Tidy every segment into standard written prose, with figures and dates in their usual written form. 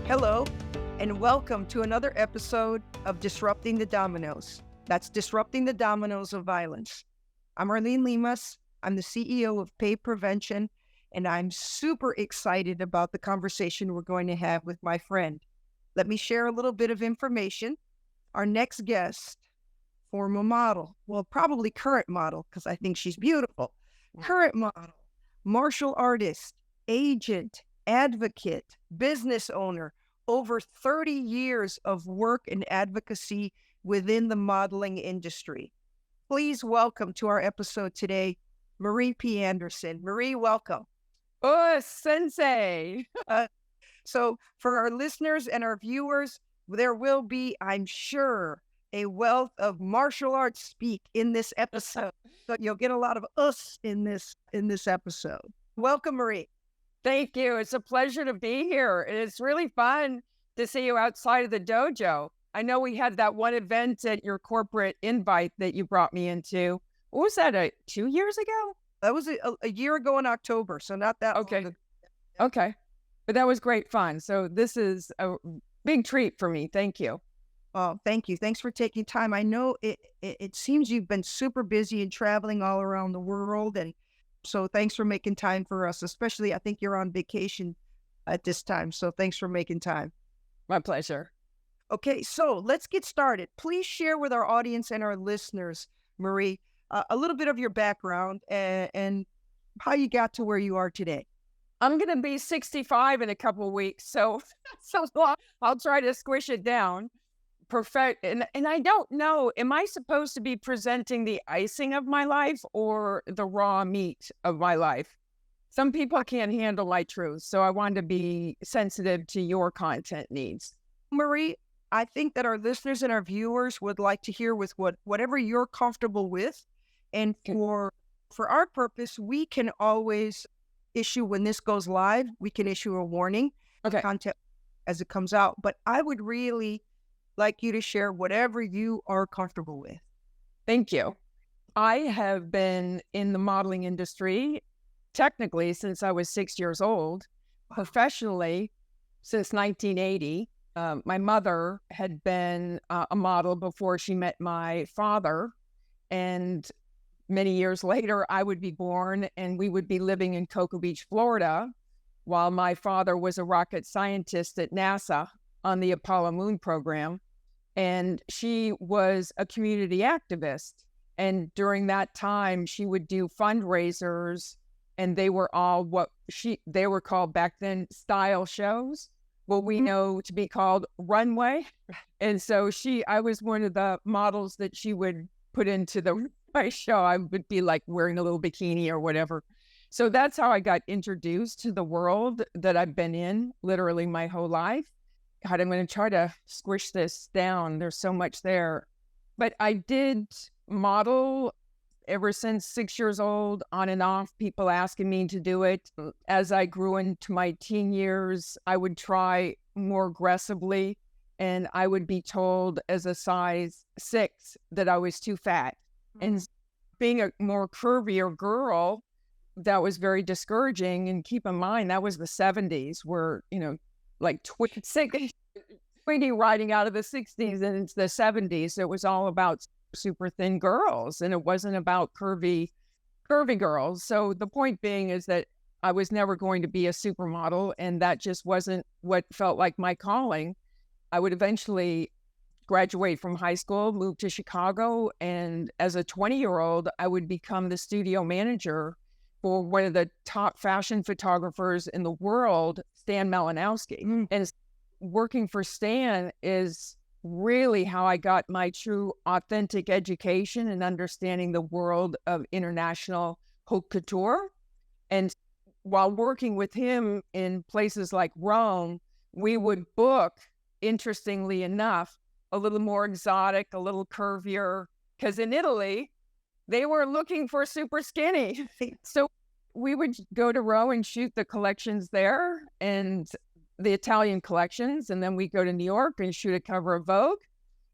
Hello, and welcome to another episode of Disrupting the Dominoes. That's Disrupting the Dominoes of Violence. I'm Arlene Limas. I'm the CEO of Pay Prevention, and I'm super excited about the conversation we're going to have with my friend. Let me share a little bit of information. Our next guest, former model, well, probably current model, because I think she's beautiful. Current model, martial artist, agent, advocate, business owner, over 30 years of work and advocacy within the modeling industry. Please welcome to our episode today, Marie P. Anderson. Marie, welcome. Oh, sensei. So for our listeners and our viewers, there will be, I'm sure, a wealth of martial arts speak in this episode. So you'll get a lot of us in this episode. Welcome, Marie. Thank you. It's a pleasure to be here. And it's really fun to see you outside of the dojo. I know we had that one event at your corporate invite that you brought me into. What was that, 2 years ago? That was a year ago in October, so not that okay. long ago. Okay. But that was great fun. So this is a big treat for me. Thank you. Oh, thank you. Thanks for taking time. I know it seems you've been super busy and traveling all around the world, and so thanks for making time for us, especially I think you're on vacation at this time. So thanks for making time. My pleasure. Okay, so let's get started. Please share with our audience and our listeners, Marie, a little bit of your background and how you got to where you are today. I'm going to be 65 in a couple of weeks, so I'll try to squish it down. And I don't know, am I supposed to be presenting the icing of my life or the raw meat of my life? Some people can't handle my truth, so I want to be sensitive to your content needs. Marie, I think that our listeners and our viewers would like to hear with whatever you're comfortable with. And for our purpose, we can always issue, when this goes live, we can issue a warning content as it comes out. But I would really like you to share whatever you are comfortable with. Thank you. I have been in the modeling industry technically since I was 6 years old, professionally since 1980. My mother had been a model before she met my father, and many years later, I would be born and we would be living in Cocoa Beach, Florida, while my father was a rocket scientist at NASA on the Apollo moon program. And she was a community activist. And during that time, she would do fundraisers, and they were all they were called back then style shows, what we know to be called runway. And so I was one of the models that she would put into the runway show. I would be like wearing a little bikini or whatever. So that's how I got introduced to the world that I've been in literally my whole life. God, I'm going to try to squish this down. There's so much there. But I did model ever since 6 years old, on and off, people asking me to do it. As I grew into my teen years, I would try more aggressively, and I would be told as a size 6 that I was too fat. And being a more curvier girl, that was very discouraging. And keep in mind, that was the 70s where, like 20 riding out of the 60s and it's the 70s. It was all about super thin girls, and it wasn't about curvy girls. So the point being is that I was never going to be a supermodel, and that just wasn't what felt like my calling. I would eventually graduate from high school, move to Chicago, and as a 20-year-old, I would become the studio manager for one of the top fashion photographers in the world, Stan Malinowski. And working for Stan is really how I got my true authentic education and understanding the world of international haute couture. And while working with him in places like Rome, we would book, interestingly enough, a little more exotic, a little curvier, because in Italy, they were looking for super skinny. So we would go to Rome and shoot the collections there and the Italian collections. And then we'd go to New York and shoot a cover of Vogue.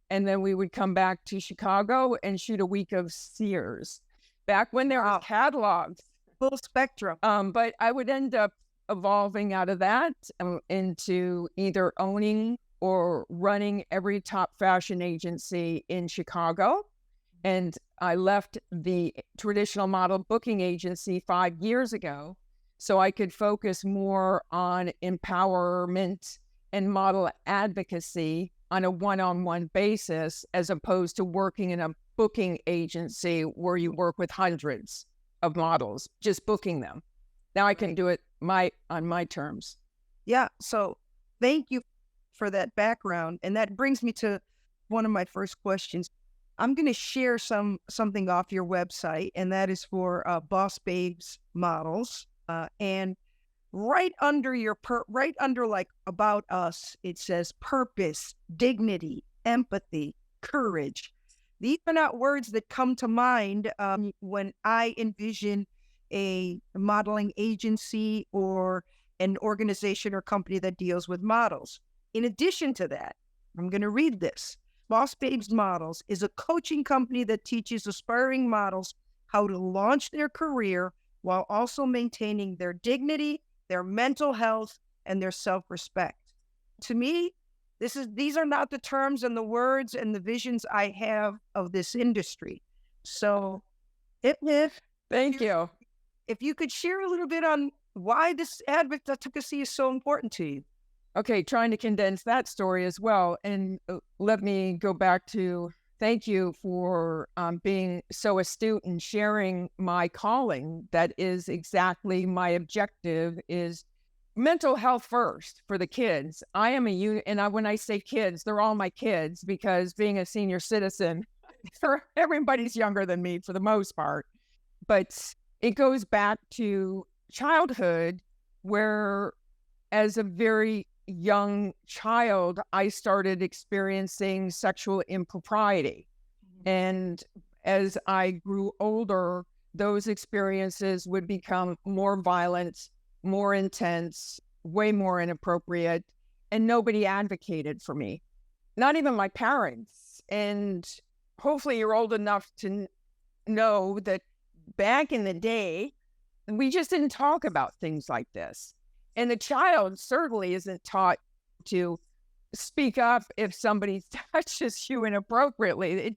And then we would come back to Chicago and shoot a week of Sears. Back when there were catalogs. Full spectrum. But I would end up evolving out of that into either owning or running every top fashion agency in Chicago. And I left the traditional model booking agency 5 years ago so I could focus more on empowerment and model advocacy on a one-on-one basis, as opposed to working in a booking agency where you work with hundreds of models, just booking them. Now I can do it on my terms. Yeah. So thank you for that background. And that brings me to one of my first questions. I'm going to share something off your website, and that is for Boss Babes models. And right under like about us, it says purpose, dignity, empathy, courage. These are not words that come to mind when I envision a modeling agency or an organization or company that deals with models. In addition to that, I'm going to read this. Boss Babes Models is a coaching company that teaches aspiring models how to launch their career while also maintaining their dignity, their mental health, and their self-respect. To me, these are not the terms and the words and the visions I have of this industry. So Thank you. If you could share a little bit on why this advocacy is so important to you. Okay, trying to condense that story as well. And let me go back to thank you for being so astute and sharing my calling. That is exactly my objective, is mental health first for the kids. I am when I say kids, they're all my kids, because being a senior citizen, everybody's younger than me for the most part. But it goes back to childhood, where as a very young child, I started experiencing sexual impropriety. And as I grew older, those experiences would become more violent, more intense, way more inappropriate, and nobody advocated for me, not even my parents. And hopefully you're old enough to know that back in the day, we just didn't talk about things like this. And the child certainly isn't taught to speak up if somebody touches you inappropriately.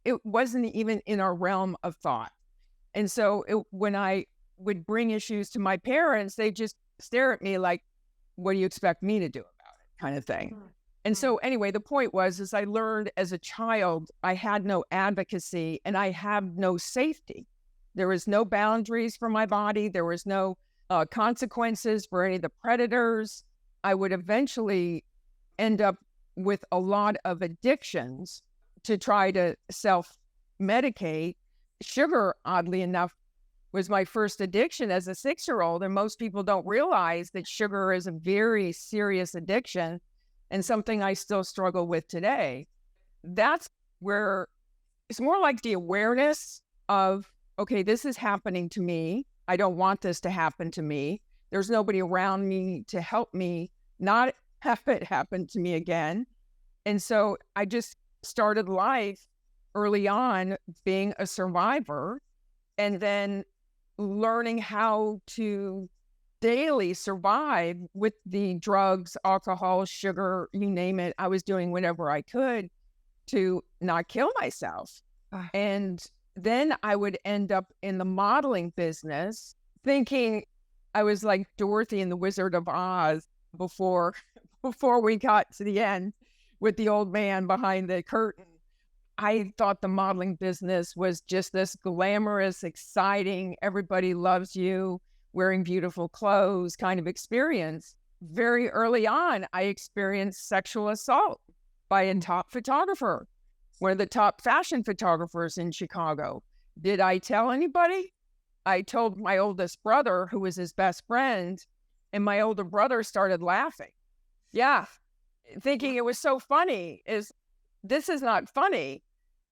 It wasn't even in our realm of thought. And so when I would bring issues to my parents, they just stare at me like, what do you expect me to do about it, kind of thing. And so anyway, the point was I learned as a child, I had no advocacy and I have no safety. There was no boundaries for my body. There was no consequences for any of the predators. I would eventually end up with a lot of addictions to try to self-medicate. Sugar, oddly enough, was my first addiction as a 6-year-old. And most people don't realize that sugar is a very serious addiction and something I still struggle with today. That's where it's more like the awareness of, okay, this is happening to me. I don't want this to happen to me. There's nobody around me to help me not have it happen to me again. And so I just started life early on being a survivor, and then learning how to daily survive with the drugs, alcohol, sugar, you name it. I was doing whatever I could to not kill myself. And then I would end up in the modeling business, thinking I was like Dorothy in the Wizard of Oz before we got to the end with the old man behind the curtain. I thought the modeling business was just this glamorous, exciting, everybody loves you, wearing beautiful clothes kind of experience. Very early on, I experienced sexual assault by a top photographer, one of the top fashion photographers in Chicago. Did I tell anybody? I told my oldest brother, who was his best friend, and my older brother started laughing. Yeah, thinking it was so funny. This is not funny.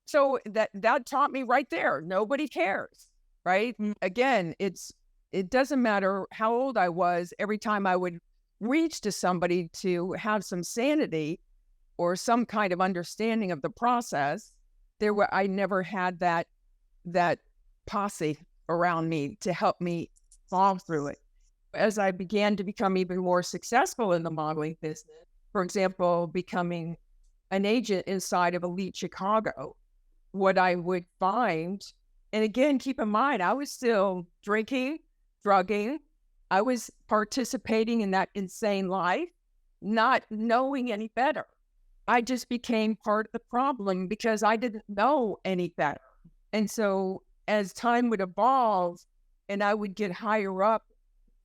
So that taught me right there. Nobody cares, right? Again, it doesn't matter how old I was. Every time I would reach to somebody to have some sanity or some kind of understanding of the process, I never had that posse around me to help me fall through it. As I began to become even more successful in the modeling business, for example, becoming an agent inside of Elite Chicago, what I would find, and again, keep in mind, I was still drinking, drugging, I was participating in that insane life, not knowing any better. I just became part of the problem because I didn't know any better. And so as time would evolve and I would get higher up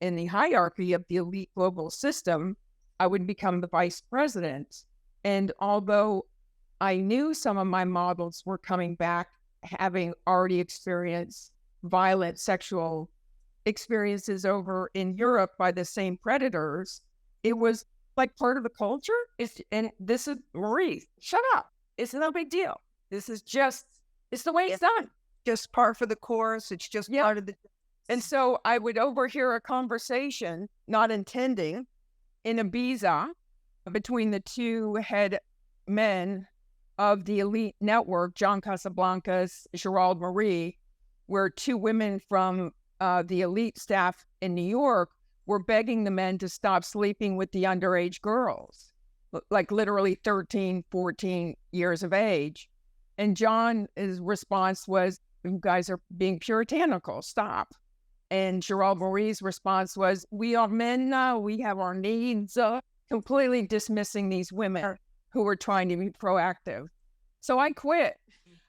in the hierarchy of the elite global system, I would become the vice president. And although I knew some of my models were coming back, having already experienced violent sexual experiences over in Europe by the same predators, it was like part of the culture. And this is, Marie, shut up. It's no big deal. This is just, it's the way it's done. Just par for the course. It's just part of the... And so I would overhear a conversation, not intending, in Ibiza between the two head men of the elite network, John Casablancas, Gerald Marie, where two women from the elite staff in New York were begging the men to stop sleeping with the underage girls, like literally 13, 14 years of age. And John's response was, "You guys are being puritanical, stop." And Gerald Marie's response was, "We are men now, we have our needs," completely dismissing these women who were trying to be proactive. So I quit.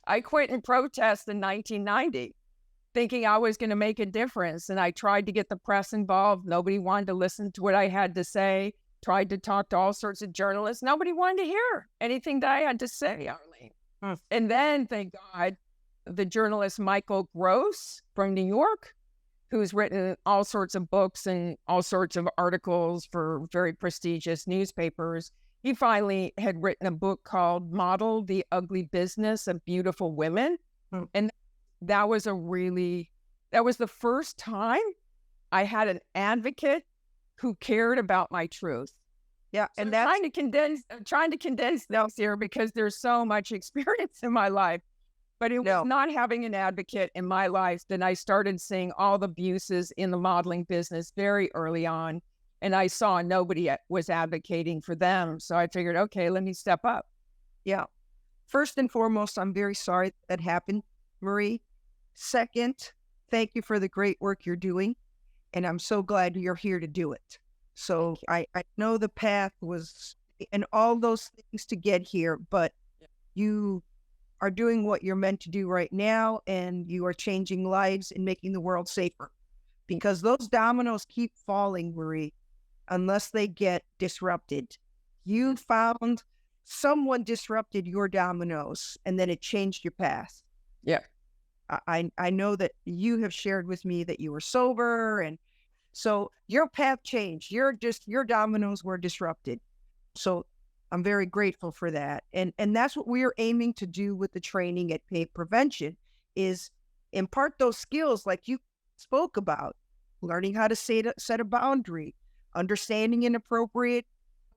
I quit in protest in 1990, thinking I was going to make a difference. And I tried to get the press involved. Nobody wanted to listen to what I had to say. Tried to talk to all sorts of journalists. Nobody wanted to hear anything that I had to say, Arlene. And then, thank God, the journalist Michael Gross from New York, who's written all sorts of books and all sorts of articles for very prestigious newspapers, he finally had written a book called Model: The Ugly Business of Beautiful Women. And that was the first time I had an advocate who cared about my truth. Yeah. So And that's trying to condense this here because there's so much experience in my life. But it was not having an advocate in my life that I started seeing all the abuses in the modeling business very early on. And I saw nobody was advocating for them. So I figured, okay, let me step up. Yeah. First and foremost, I'm very sorry that happened, Marie. Second, thank you for the great work you're doing. And I'm so glad you're here to do it. So I know the path was and all those things to get here, but you are doing what you're meant to do right now, and you are changing lives and making the world safer. Because those dominoes keep falling, Marie, unless they get disrupted. You found someone disrupted your dominoes, and then it changed your path. Yeah. I know that you have shared with me that you were sober, and so your path changed. Your dominoes were disrupted. So I'm very grateful for that. And that's what we're aiming to do with the training at Pay Prevention, is impart those skills like you spoke about, learning how to set a boundary, understanding inappropriate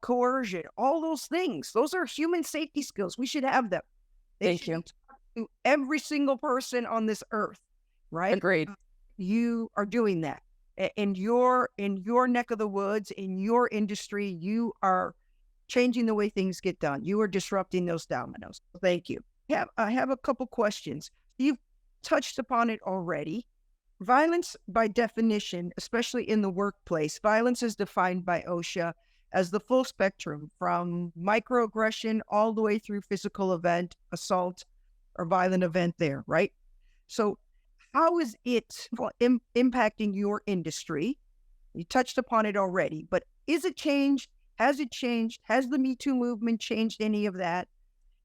coercion, all those things. Those are human safety skills. We should have them. Thank you. To every single person on this earth, right? Agreed. You are doing that. In your neck of the woods, in your industry, you are changing the way things get done. You are disrupting those dominoes. Thank you. I have a couple questions. You've touched upon it already. Violence, by definition, especially in the workplace, violence is defined by OSHA as the full spectrum from microaggression all the way through physical event, assault, or violent event there, right? So how is it impacting your industry? You touched upon it already, but is it changed? Has it changed? Has the Me Too movement changed any of that?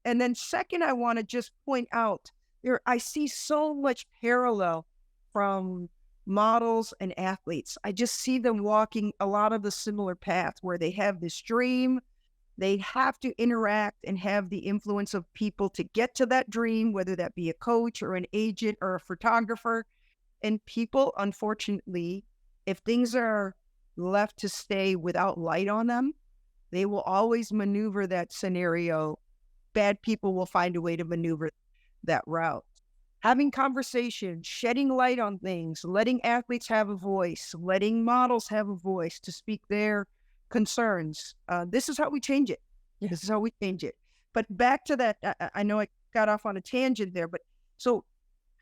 And then second, I want to just point out I see so much parallel from models and athletes. I just see them walking a lot of the similar path where they have this dream. They have to interact and have the influence of people to get to that dream, whether that be a coach or an agent or a photographer. And people, unfortunately, if things are left to stay without light on them, they will always maneuver that scenario. Bad people will find a way to maneuver that route. having conversations, shedding light on things, letting athletes have a voice, letting models have a voice to speak their concerns. This is how we change it. Yeah. This is how we change it. But back to that, I know I got off on a tangent there, but so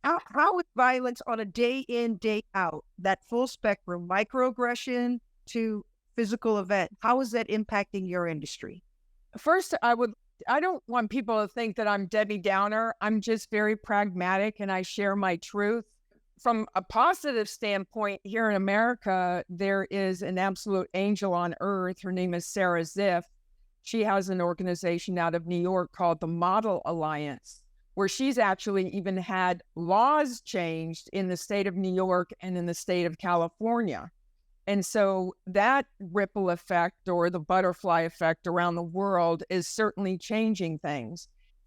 how is violence on a day in, day out, that full spectrum, microaggression to physical event, how is that impacting your industry? First, I don't want people to think that I'm Debbie Downer. I'm just very pragmatic and I share my truth. From a positive standpoint, here in America, there is an absolute angel on earth. Her name is Sarah Ziff. She has an organization out of New York called the Model Alliance, where she's actually even had laws changed in the state of New York and in the state of California. And so that ripple effect or the butterfly effect around the world is certainly changing things.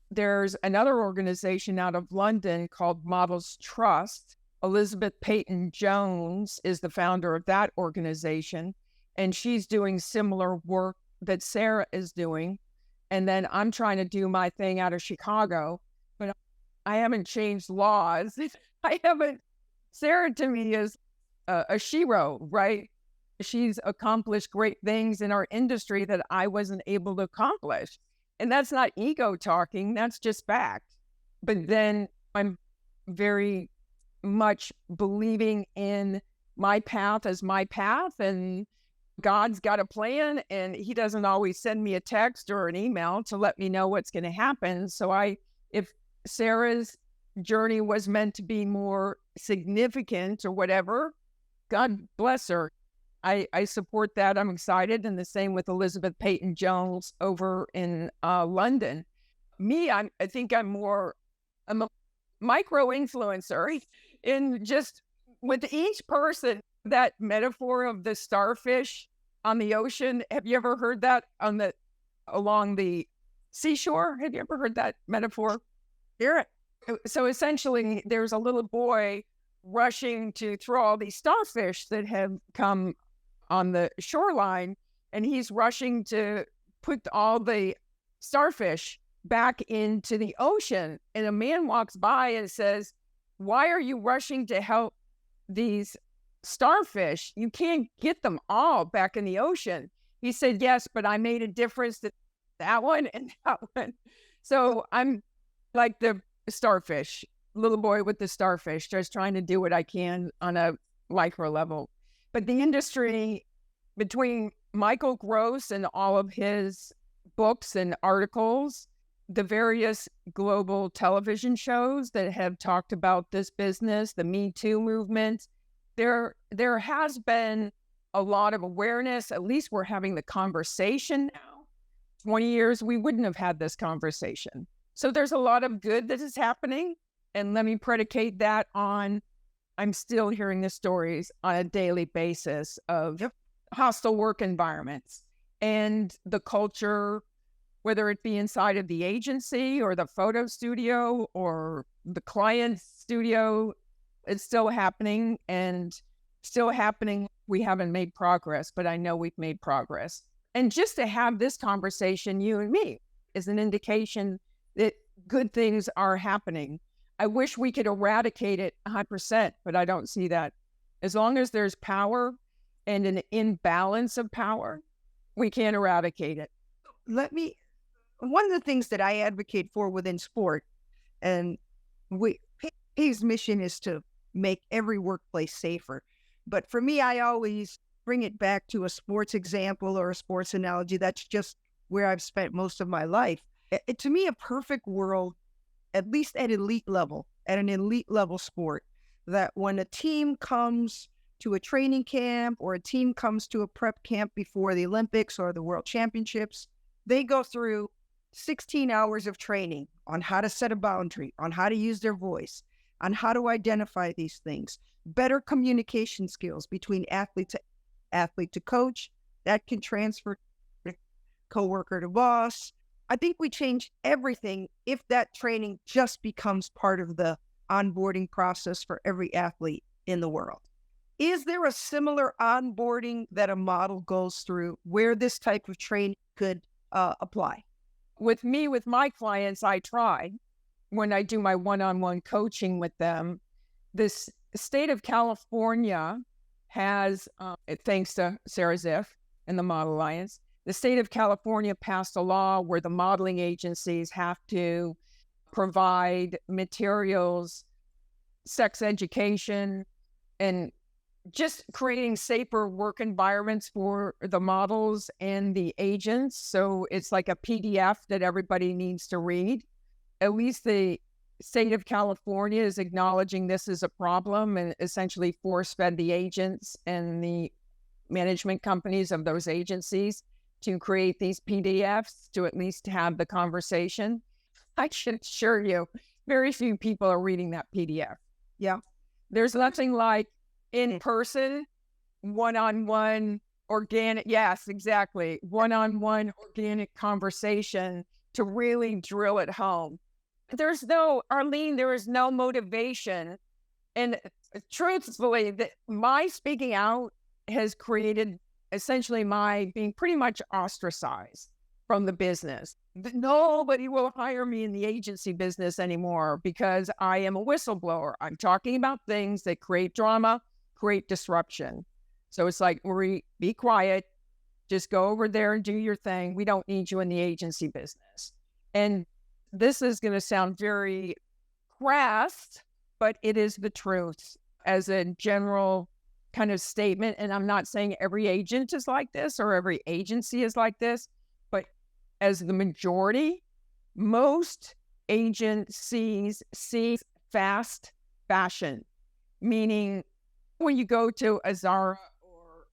There's another organization out of London called Models Trust. Elizabeth Peyton Jones is the founder of that organization, and she's doing similar work that Sarah is doing. And then I'm trying to do my thing out of Chicago, but I haven't changed laws. Sarah to me is a shero, right? She's accomplished great things in our industry that I wasn't able to accomplish. And that's not ego talking, that's just fact. But then I'm very much believing in my path as my path, and God's got a plan, and he doesn't always send me a text or an email to let me know what's going to happen. So if Sarah's journey was meant to be more significant or whatever, God bless her. I support that. I'm excited. And the same with Elizabeth Peyton Jones over in London. Me, I think I'm a micro influencer in just with each person. That metaphor of the starfish on the ocean. Have you ever heard that along the seashore? Have you ever heard that metaphor? Hear it. So essentially, there's a little boy rushing to throw all these starfish that have come on the shoreline, and he's rushing to put all the starfish back into the ocean. And a man walks by and says, "Why are you rushing to help these starfish? You can't get them all back in the ocean." He said, "Yes, but I made a difference to that one and that one." So I'm like the starfish, little boy with the starfish, just trying to do what I can on a micro level. But the industry, between Michael Gross and all of his books and articles, the various global television shows that have talked about this business, the Me Too movement, there has been a lot of awareness. At least we're having the conversation now. 20 years, we wouldn't have had this conversation. So there's a lot of good that is happening. And let me predicate that on, I'm still hearing the stories on a daily basis of hostile work environments and the culture, whether it be inside of the agency or the photo studio or the client studio. It's still happening and still happening. We haven't made progress, but I know we've made progress. And just to have this conversation, you and me, is an indication that good things are happening. I wish we could eradicate it 100%, but I don't see that. As long as there's power and an imbalance of power, we can't eradicate it. One of the things that I advocate for within sport, and PA's mission is to make every workplace safer. But for me, I always bring it back to a sports example or a sports analogy. That's just where I've spent most of my life. To me, a perfect world, at least at an elite level sport, that when a team comes to a training camp or a team comes to a prep camp before the Olympics or the World Championships, they go through 16 hours of training on how to set a boundary, on how to use their voice, on how to identify these things, better communication skills between athlete to coach, that can transfer coworker to boss. I think we change everything if that training just becomes part of the onboarding process for every athlete in the world. Is there a similar onboarding that a model goes through where this type of training could apply? With my clients, I try. when I do my one-on-one coaching with them, this state of California has, thanks to Sarah Ziff and the Model Alliance, the state of California passed a law where the modeling agencies have to provide materials, sex education, and just creating safer work environments for the models and the agents. So it's like a PDF that everybody needs to read. At least the state of California is acknowledging this is a problem and essentially force-fed the agents and the management companies of those agencies to create these PDFs to at least have the conversation. I should assure you, very few people are reading that PDF. Yeah. There's nothing like in-person, one-on-one, organic, yes, exactly, one-on-one organic conversation to really drill it home. Arlene, there is no motivation. And truthfully, my speaking out has created essentially my being pretty much ostracized from the business. Nobody will hire me in the agency business anymore because I am a whistleblower. I'm talking about things that create drama, create disruption. So it's like, be quiet, just go over there and do your thing. We don't need you in the agency business. And this is going to sound very crass, but it is the truth as a general kind of statement. And I'm not saying every agent is like this or every agency is like this, but as the majority, most agencies see fast fashion, meaning when you go to a Zara or,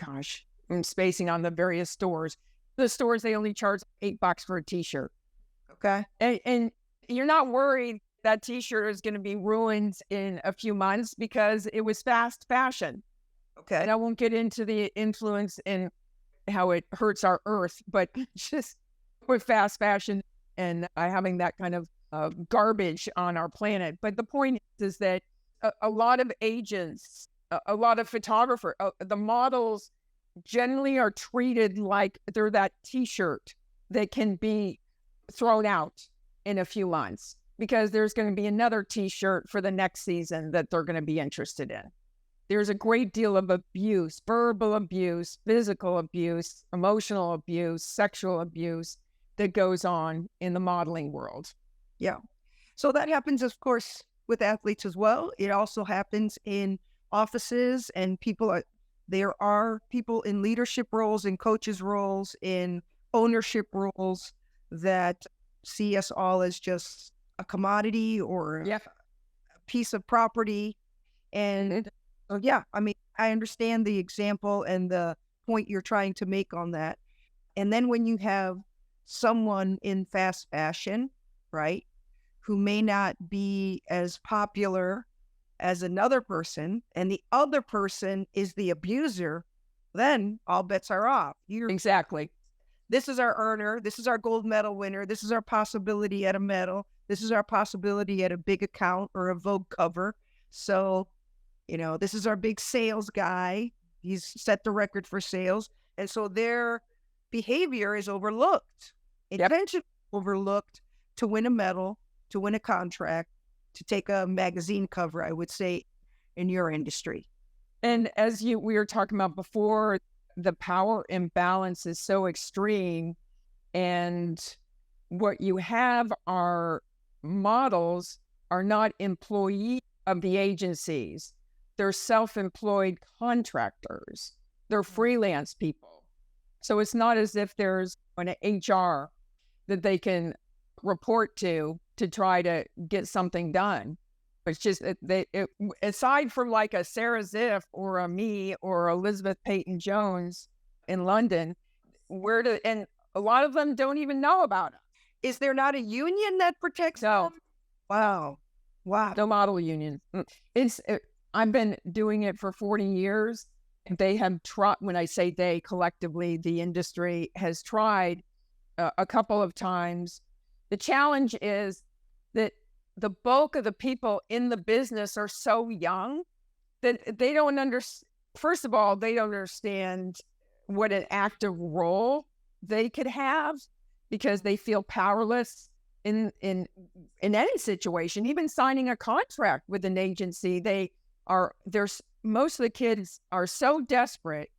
gosh, I'm spacing on the various stores. The stores, they only charge $8 for a t-shirt. Okay. And you're not worried that t-shirt is going to be ruined in a few months because it was fast fashion. Okay. And I won't get into the influence and how it hurts our earth, but just with fast fashion and having that kind of garbage on our planet. But the point is that a lot of agents, a lot of photographers, the models generally are treated like they're that t-shirt that can be thrown out in a few months because there's going to be another t-shirt for the next season that they're going to be interested in. There's a great deal of abuse, verbal abuse, physical abuse, emotional abuse, sexual abuse that goes on in the modeling world. Yeah. So that happens, of course, with athletes as well. It also happens in offices and there are people in leadership roles, in coaches roles, in ownership roles that see us all as just a commodity or a piece of property. And I mean, I understand the example and the point you're trying to make on that. And then when you have someone in fast fashion, right, who may not be as popular as another person, and the other person is the abuser, then all bets are off. Exactly. This is our earner. This is our gold medal winner. This is our possibility at a medal. This is our possibility at a big account or a Vogue cover. So, this is our big sales guy. He's set the record for sales. And so their behavior is overlooked, intentionally overlooked to win a medal, to win a contract, to take a magazine cover, I would say, in your industry. And as we were talking about before, the power imbalance is so extreme. And what you have are models are not employees of the agencies. They're self-employed contractors. They're freelance people. So it's not as if there's an HR that they can report to try to get something done. It's just aside from like a Sarah Ziff or a me or Elizabeth Peyton-Jones in London, and a lot of them don't even know about it. Is there not a union that protects them? Wow. No model union. I've been doing it for 40 years. They have tried, when I say they, collectively, the industry has tried a couple of times. The challenge is that the bulk of the people in the business are so young that they don't understand. First of all, they don't understand what an active role they could have because they feel powerless in any situation, even signing a contract with an agency. Most of the kids are so desperate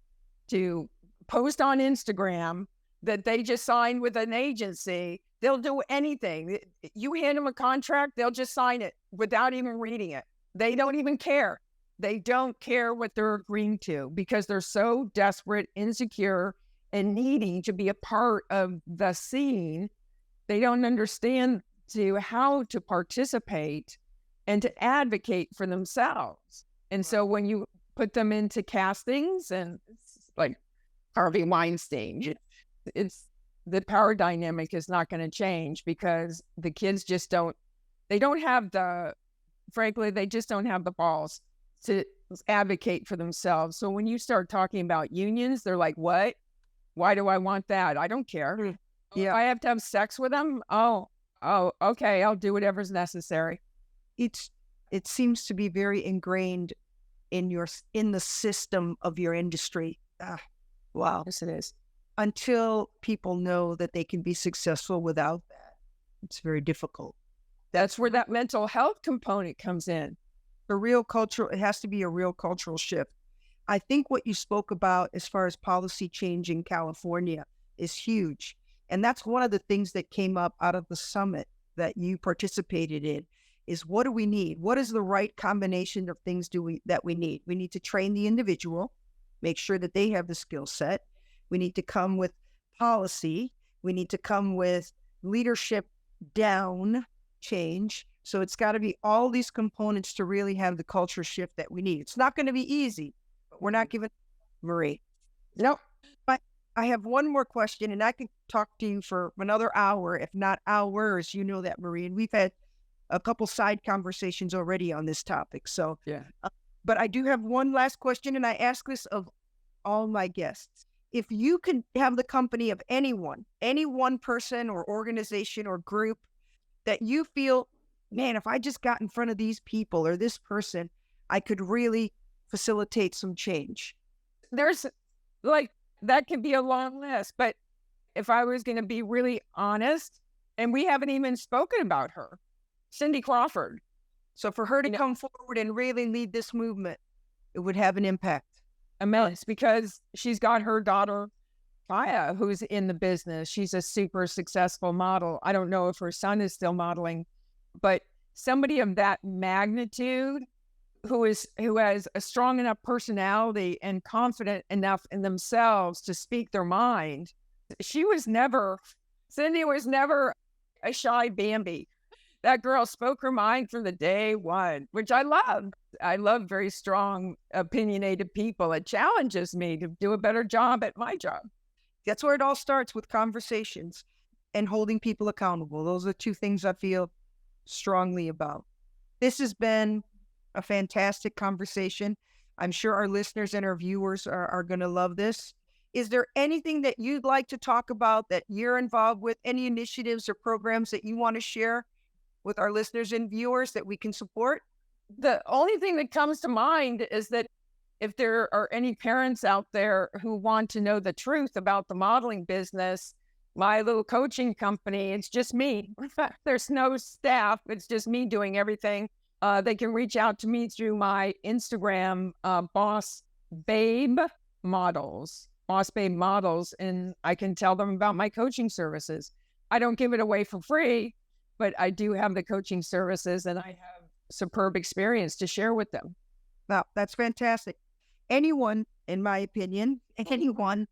to post on Instagram that they just sign with an agency. They'll do anything. You hand them a contract, they'll just sign it without even reading it. They don't even care. They don't care what they're agreeing to because they're so desperate, insecure, and needing to be a part of the scene. They don't understand how to participate and to advocate for themselves. And so when you put them into castings, and it's like Harvey Weinstein, it's the power dynamic is not going to change because the kids just they just don't have the balls to advocate for themselves. So when you start talking about unions, they're like, what? Why do I want that? I don't care. Yeah. I have to have sex with them. Oh, okay. I'll do whatever's necessary. It seems to be very ingrained in the system of your industry. Wow. Yes, it is. Until people know that they can be successful without that, it's very difficult. That's where that mental health component comes in. It has to be a real cultural shift. I think what you spoke about as far as policy change in California is huge. And that's one of the things that came up out of the summit that you participated in is what do we need? What is the right combination of things that we need? We need to train the individual, make sure that they have the skill set. We need to come with policy. We need to come with leadership down change. So it's got to be all these components to really have the culture shift that we need. It's not going to be easy, but we're not giving Marie. No. But I have one more question, and I can talk to you for another hour, if not hours. You know that, Marie. And we've had a couple side conversations already on this topic. So, yeah. But I do have one last question, and I ask this of all my guests. If you could have the company of any one person or organization or group that you feel, man, if I just got in front of these people or this person, I could really facilitate some change. There's that can be a long list, but if I was going to be really honest, and we haven't even spoken about her, Cindy Crawford. So for her to come forward and really lead this movement, it would have an impact. Immense, because she's got her daughter, Kaya, who's in the business. She's a super successful model. I don't know if her son is still modeling, but somebody of that magnitude who has a strong enough personality and confident enough in themselves to speak their mind. Cindy was never a shy Bambi. That girl spoke her mind from the day one, which I love. I love very strong, opinionated people. It challenges me to do a better job at my job. That's where it all starts, with conversations and holding people accountable. Those are two things I feel strongly about. This has been a fantastic conversation. I'm sure our listeners and our viewers are going to love this. Is there anything that you'd like to talk about that you're involved with? Any initiatives or programs that you want to share with our listeners and viewers that we can support? The only thing that comes to mind is that if there are any parents out there who want to know the truth about the modeling business, my little coaching company, it's just me. In fact, there's no staff. It's just me doing everything. They can reach out to me through my Instagram, Boss Babe Models, and I can tell them about my coaching services. I don't give it away for free, but I do have the coaching services, and I have superb experience to share with them. Wow, that's fantastic. Anyone, in my opinion, anyone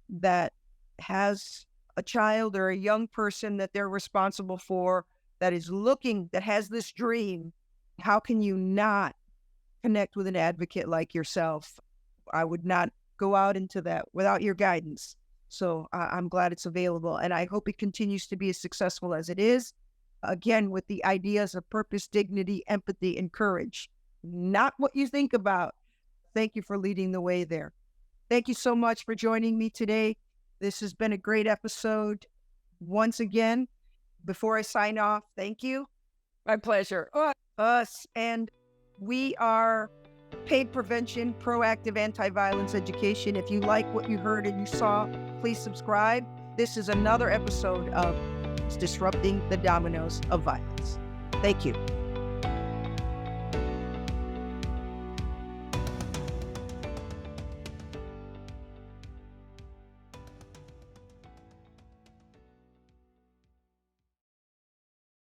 that has a child or a young person that they're responsible for, that has this dream, how can you not connect with an advocate like yourself? I would not go out into that without your guidance. So I'm glad it's available, and I hope it continues to be as successful as it is. Again, with the ideas of purpose, dignity, empathy, and courage. Not what you think about. Thank you for leading the way there. Thank you so much for joining me today. This has been a great episode. Once again, before I sign off, thank you. My pleasure. Us, and we are Paid Prevention, Proactive Anti-Violence Education. If you like what you heard and you saw, please subscribe. This is another episode of Disrupting the Dominoes of Violence. Thank you.